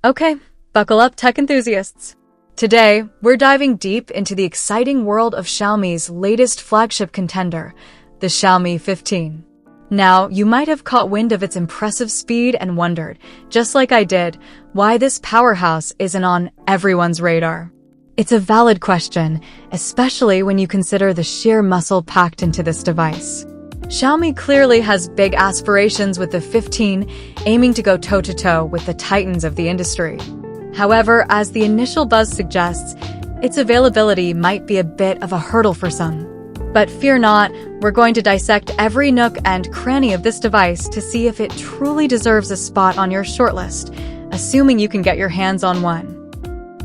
Okay, buckle up, tech enthusiasts. Today, we're diving deep into the exciting world of Xiaomi's latest flagship contender, the Xiaomi 15. Now, you might have caught wind of its impressive speed and wondered, just like I did, why this powerhouse isn't on everyone's radar. It's a valid question, especially when you consider the sheer muscle packed into this device. Xiaomi clearly has big aspirations with the 15, aiming to go toe-to-toe with the titans of the industry. However, as the initial buzz suggests, its availability might be a bit of a hurdle for some. But fear not, we're going to dissect every nook and cranny of this device to see if it truly deserves a spot on your shortlist, assuming you can get your hands on one.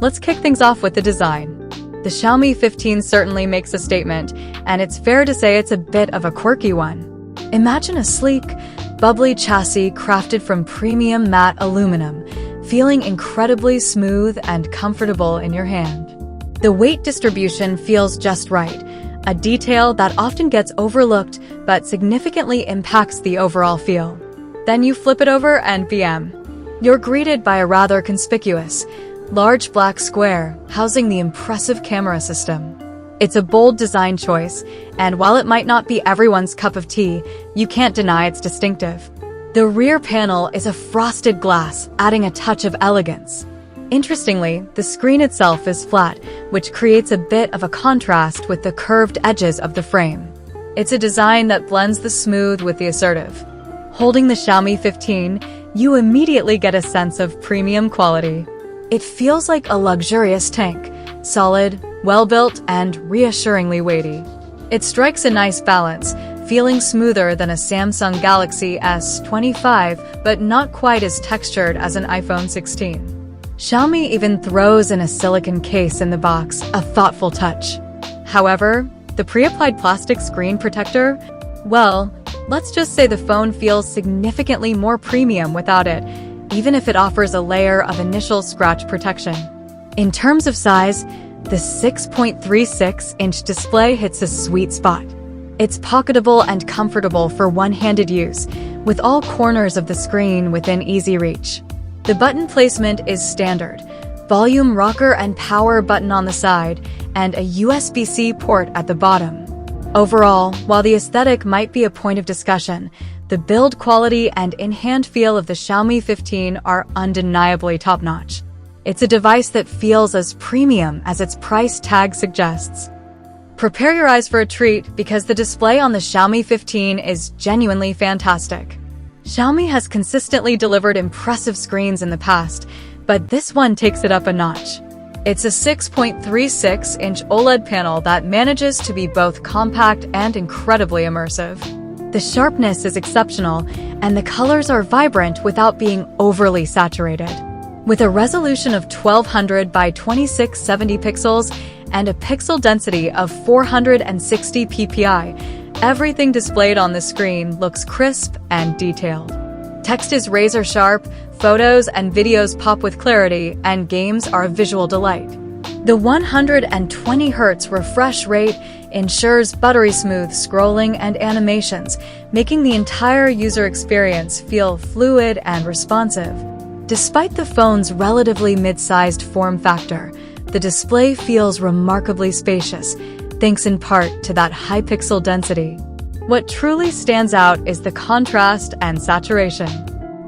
Let's kick things off with the design. The Xiaomi 15 certainly makes a statement, and it's fair to say it's a bit of a quirky one. Imagine a sleek, bubbly chassis crafted from premium matte aluminum, feeling incredibly smooth and comfortable in your hand. The weight distribution feels just right, a detail that often gets overlooked but significantly impacts the overall feel. Then you flip it over and bam, you're greeted by a rather conspicuous, large black square housing the impressive camera system. It's a bold design choice, and while it might not be everyone's cup of tea, you can't deny it's distinctive. The rear panel is a frosted glass, adding a touch of elegance. Interestingly, the screen itself is flat, which creates a bit of a contrast with the curved edges of the frame. It's a design that blends the smooth with the assertive. Holding the Xiaomi 15, you immediately get a sense of premium quality. It feels like a luxurious tank, solid, well-built, and reassuringly weighty. It strikes a nice balance, feeling smoother than a Samsung Galaxy S25, but not quite as textured as an iPhone 16. Xiaomi even throws in a silicone case in the box, a thoughtful touch. However, the pre-applied plastic screen protector, well, let's just say the phone feels significantly more premium without it, even if it offers a layer of initial scratch protection. In terms of size, the 6.36-inch display hits a sweet spot. It's pocketable and comfortable for one-handed use, with all corners of the screen within easy reach. The button placement is standard: volume rocker and power button on the side, and a USB-C port at the bottom. Overall, while the aesthetic might be a point of discussion, the build quality and in-hand feel of the Xiaomi 15 are undeniably top-notch. It's a device that feels as premium as its price tag suggests. Prepare your eyes for a treat, because the display on the Xiaomi 15 is genuinely fantastic. Xiaomi has consistently delivered impressive screens in the past, but this one takes it up a notch. It's a 6.36-inch OLED panel that manages to be both compact and incredibly immersive. The sharpness is exceptional, and the colors are vibrant without being overly saturated. With a resolution of 1200 by 2670 pixels and a pixel density of 460 ppi, everything displayed on the screen looks crisp and detailed. Text is razor sharp, photos and videos pop with clarity, and games are a visual delight. The 120 Hz refresh rate ensures buttery-smooth scrolling and animations, making the entire user experience feel fluid and responsive. Despite the phone's relatively mid-sized form factor, the display feels remarkably spacious, thanks in part to that high pixel density. What truly stands out is the contrast and saturation.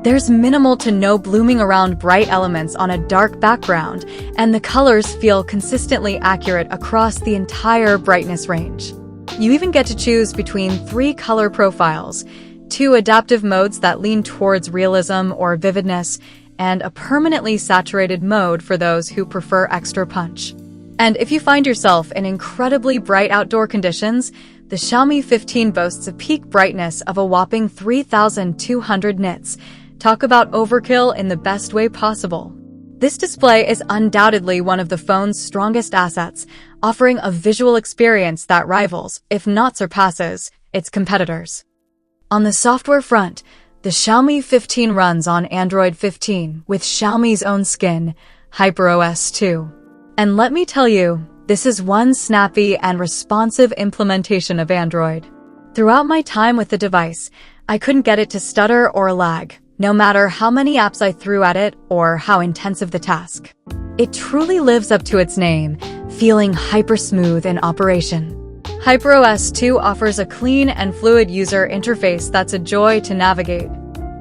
There's minimal to no blooming around bright elements on a dark background, and the colors feel consistently accurate across the entire brightness range. You even get to choose between 3 color profiles, 2 adaptive modes that lean towards realism or vividness, and a permanently saturated mode for those who prefer extra punch. And if you find yourself in incredibly bright outdoor conditions, the Xiaomi 15 boasts a peak brightness of a whopping 3,200 nits. Talk about overkill in the best way possible. This display is undoubtedly one of the phone's strongest assets, offering a visual experience that rivals, if not surpasses, its competitors. On the software front, the Xiaomi 15 runs on Android 15 with Xiaomi's own skin, HyperOS 2. And let me tell you, this is one snappy and responsive implementation of Android. Throughout my time with the device, I couldn't get it to stutter or lag. no matter how many apps I threw at it or how intensive the task. It truly lives up to its name, feeling hyper-smooth in operation. HyperOS 2 offers a clean and fluid user interface that's a joy to navigate.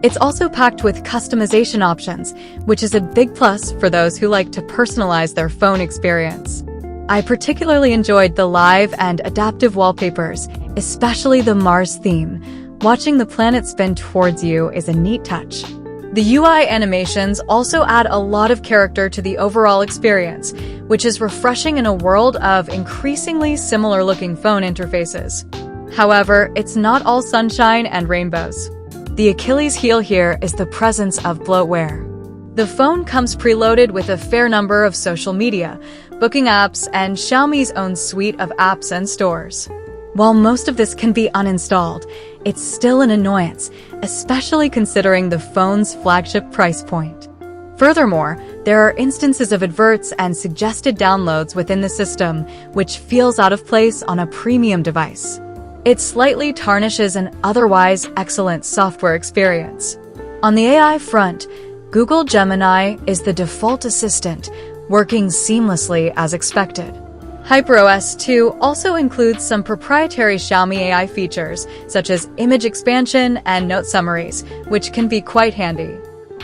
It's also packed with customization options, which is a big plus for those who like to personalize their phone experience. I particularly enjoyed the live and adaptive wallpapers, especially the Mars theme. Watching the planet spin towards you is a neat touch. The UI animations also add a lot of character to the overall experience, which is refreshing in a world of increasingly similar-looking phone interfaces. However, it's not all sunshine and rainbows. The Achilles heel here is the presence of bloatware. The phone comes preloaded with a fair number of social media, booking apps, and Xiaomi's own suite of apps and stores. While most of this can be uninstalled, it's still an annoyance, especially considering the phone's flagship price point. Furthermore, there are instances of adverts and suggested downloads within the system, which feels out of place on a premium device. It slightly tarnishes an otherwise excellent software experience. On the AI front, Google Gemini is the default assistant, working seamlessly as expected. HyperOS 2 also includes some proprietary Xiaomi AI features, such as image expansion and note summaries, which can be quite handy.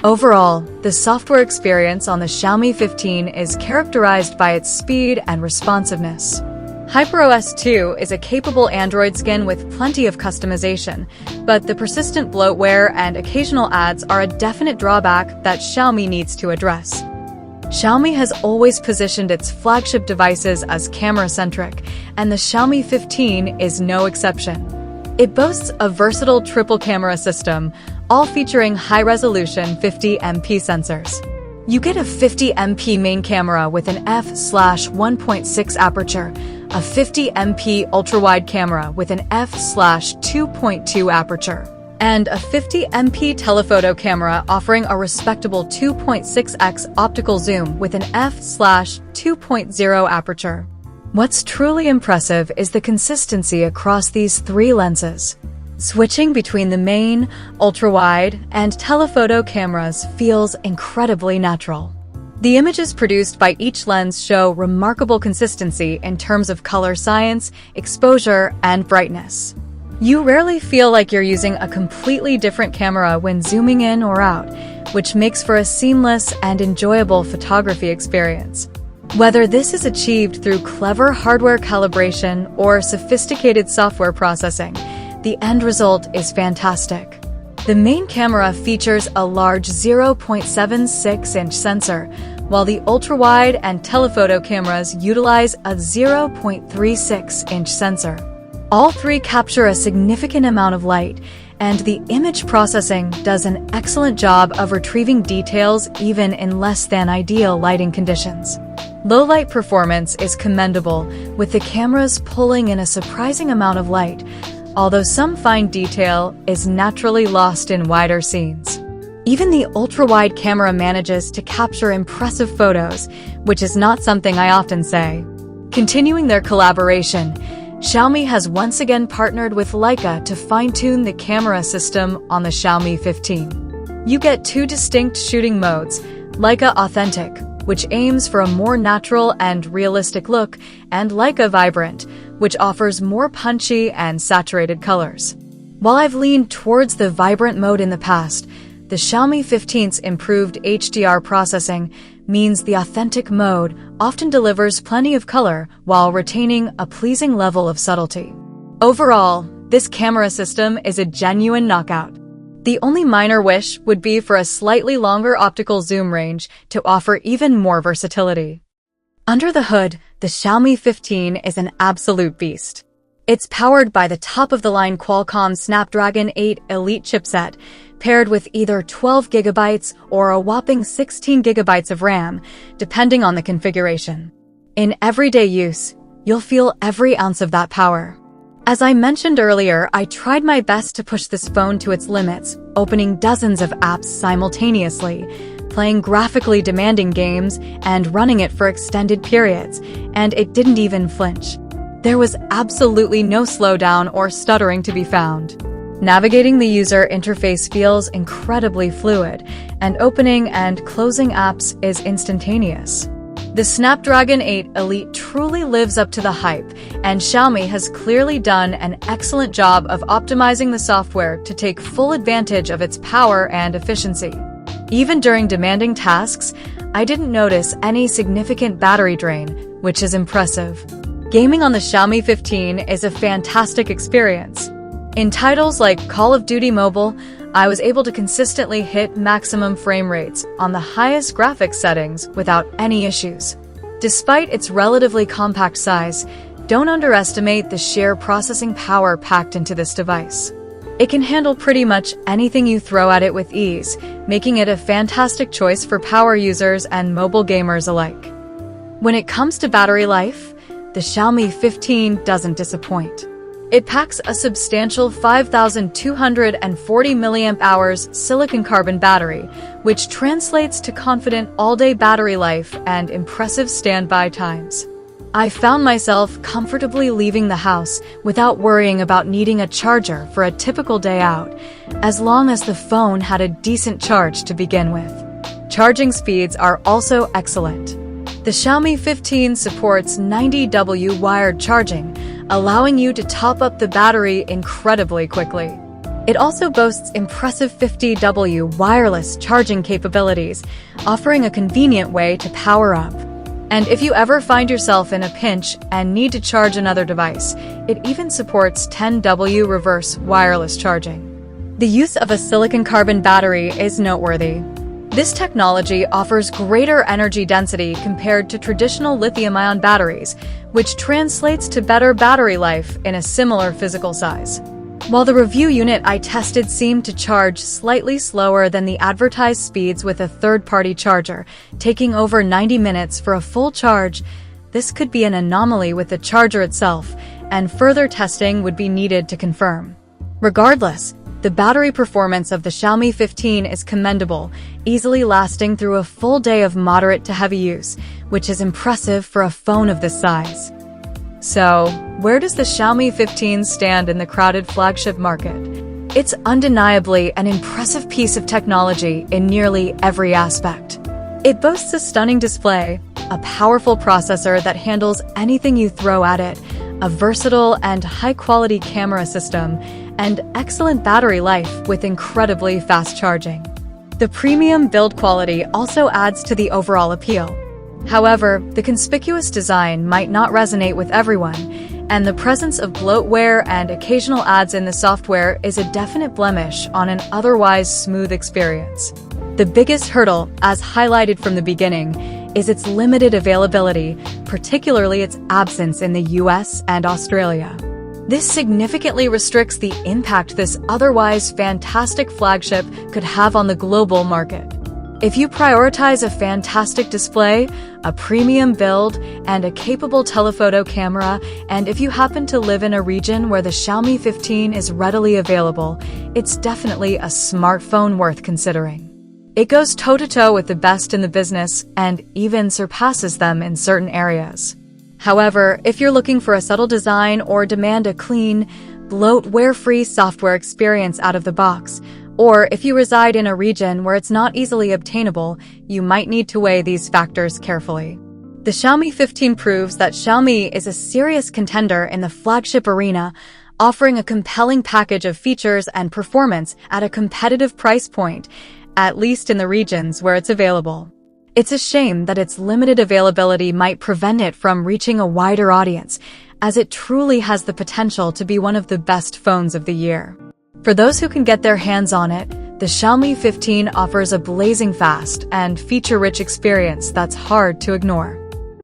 Overall, the software experience on the Xiaomi 15 is characterized by its speed and responsiveness. HyperOS 2 is a capable Android skin with plenty of customization, but the persistent bloatware and occasional ads are a definite drawback that Xiaomi needs to address. Xiaomi has always positioned its flagship devices as camera-centric, and the Xiaomi 15 is no exception. It boasts a versatile triple-camera system, all featuring high-resolution 50MP sensors. You get a 50MP main camera with an f/1.6 aperture, a 50MP ultra-wide camera with an f/2.2 aperture, and a 50MP telephoto camera offering a respectable 2.6x optical zoom with an f/2.0 aperture. What's truly impressive is the consistency across these three lenses. Switching between the main, ultra-wide, and telephoto cameras feels incredibly natural. The images produced by each lens show remarkable consistency in terms of color science, exposure, and brightness. You rarely feel like you're using a completely different camera when zooming in or out, which makes for a seamless and enjoyable photography experience. Whether this is achieved through clever hardware calibration or sophisticated software processing, the end result is fantastic. The main camera features a large 0.76-inch sensor, while the ultra-wide and telephoto cameras utilize a 0.36-inch sensor. All three capture a significant amount of light, and the image processing does an excellent job of retrieving details even in less than ideal lighting conditions. Low-light performance is commendable, with the cameras pulling in a surprising amount of light, although some fine detail is naturally lost in wider scenes. Even the ultra-wide camera manages to capture impressive photos, which is not something I often say. Continuing their collaboration, Xiaomi has once again partnered with Leica to fine-tune the camera system on the Xiaomi 15. You get two distinct shooting modes, Leica Authentic, which aims for a more natural and realistic look, and Leica Vibrant, which offers more punchy and saturated colors. While I've leaned towards the vibrant mode in the past, the Xiaomi 15's improved HDR processing means the authentic mode often delivers plenty of color while retaining a pleasing level of subtlety. Overall, this camera system is a genuine knockout. The only minor wish would be for a slightly longer optical zoom range to offer even more versatility. Under the hood, the Xiaomi 15 is an absolute beast. It's powered by the top-of-the-line Qualcomm Snapdragon 8 Elite chipset, paired with either 12GB or a whopping 16GB of RAM, depending on the configuration. In everyday use, you'll feel every ounce of that power. As I mentioned earlier, I tried my best to push this phone to its limits, opening dozens of apps simultaneously, playing graphically demanding games, and running it for extended periods, and it didn't even flinch. There was absolutely no slowdown or stuttering to be found. Navigating the user interface feels incredibly fluid, and opening and closing apps is instantaneous. The Snapdragon 8 Elite truly lives up to the hype, and Xiaomi has clearly done an excellent job of optimizing the software to take full advantage of its power and efficiency. Even during demanding tasks, I didn't notice any significant battery drain, which is impressive. Gaming on the Xiaomi 15 is a fantastic experience. In titles like Call of Duty Mobile, I was able to consistently hit maximum frame rates on the highest graphics settings without any issues. Despite its relatively compact size, don't underestimate the sheer processing power packed into this device. It can handle pretty much anything you throw at it with ease, making it a fantastic choice for power users and mobile gamers alike. When it comes to battery life, the Xiaomi 15 doesn't disappoint. It packs a substantial 5,240 mAh silicon-carbon battery, which translates to confident all-day battery life and impressive standby times. I found myself comfortably leaving the house without worrying about needing a charger for a typical day out, as long as the phone had a decent charge to begin with. Charging speeds are also excellent. The Xiaomi 15 supports 90W wired charging, allowing you to top up the battery incredibly quickly. It also boasts impressive 50W wireless charging capabilities, offering a convenient way to power up. And if you ever find yourself in a pinch and need to charge another device, it even supports 10W reverse wireless charging. The use of a silicon-carbon battery is noteworthy. This technology offers greater energy density compared to traditional lithium-ion batteries, which translates to better battery life in a similar physical size. While the review unit I tested seemed to charge slightly slower than the advertised speeds with a third-party charger, taking over 90 minutes for a full charge, this could be an anomaly with the charger itself, and further testing would be needed to confirm. Regardless, the battery performance of the Xiaomi 15 is commendable, easily lasting through a full day of moderate to heavy use, which is impressive for a phone of this size. So, where does the Xiaomi 15 stand in the crowded flagship market? It's undeniably an impressive piece of technology in nearly every aspect. It boasts a stunning display, a powerful processor that handles anything you throw at it, a versatile and high-quality camera system, and excellent battery life with incredibly fast charging. The premium build quality also adds to the overall appeal. However, the conspicuous design might not resonate with everyone, and the presence of bloatware and occasional ads in the software is a definite blemish on an otherwise smooth experience. The biggest hurdle, as highlighted from the beginning, is its limited availability, particularly its absence in the US and Australia. This significantly restricts the impact this otherwise fantastic flagship could have on the global market. If you prioritize a fantastic display, a premium build, and a capable telephoto camera, and if you happen to live in a region where the Xiaomi 15 is readily available, it's definitely a smartphone worth considering. It goes toe-to-toe with the best in the business and even surpasses them in certain areas. However, if you're looking for a subtle design or demand a clean, bloatware-free software experience out of the box, or if you reside in a region where it's not easily obtainable, you might need to weigh these factors carefully. The Xiaomi 15 proves that Xiaomi is a serious contender in the flagship arena, offering a compelling package of features and performance at a competitive price point, at least in the regions where it's available. It's a shame that its limited availability might prevent it from reaching a wider audience, as it truly has the potential to be one of the best phones of the year. For those who can get their hands on it, the Xiaomi 15 offers a blazing fast and feature-rich experience that's hard to ignore.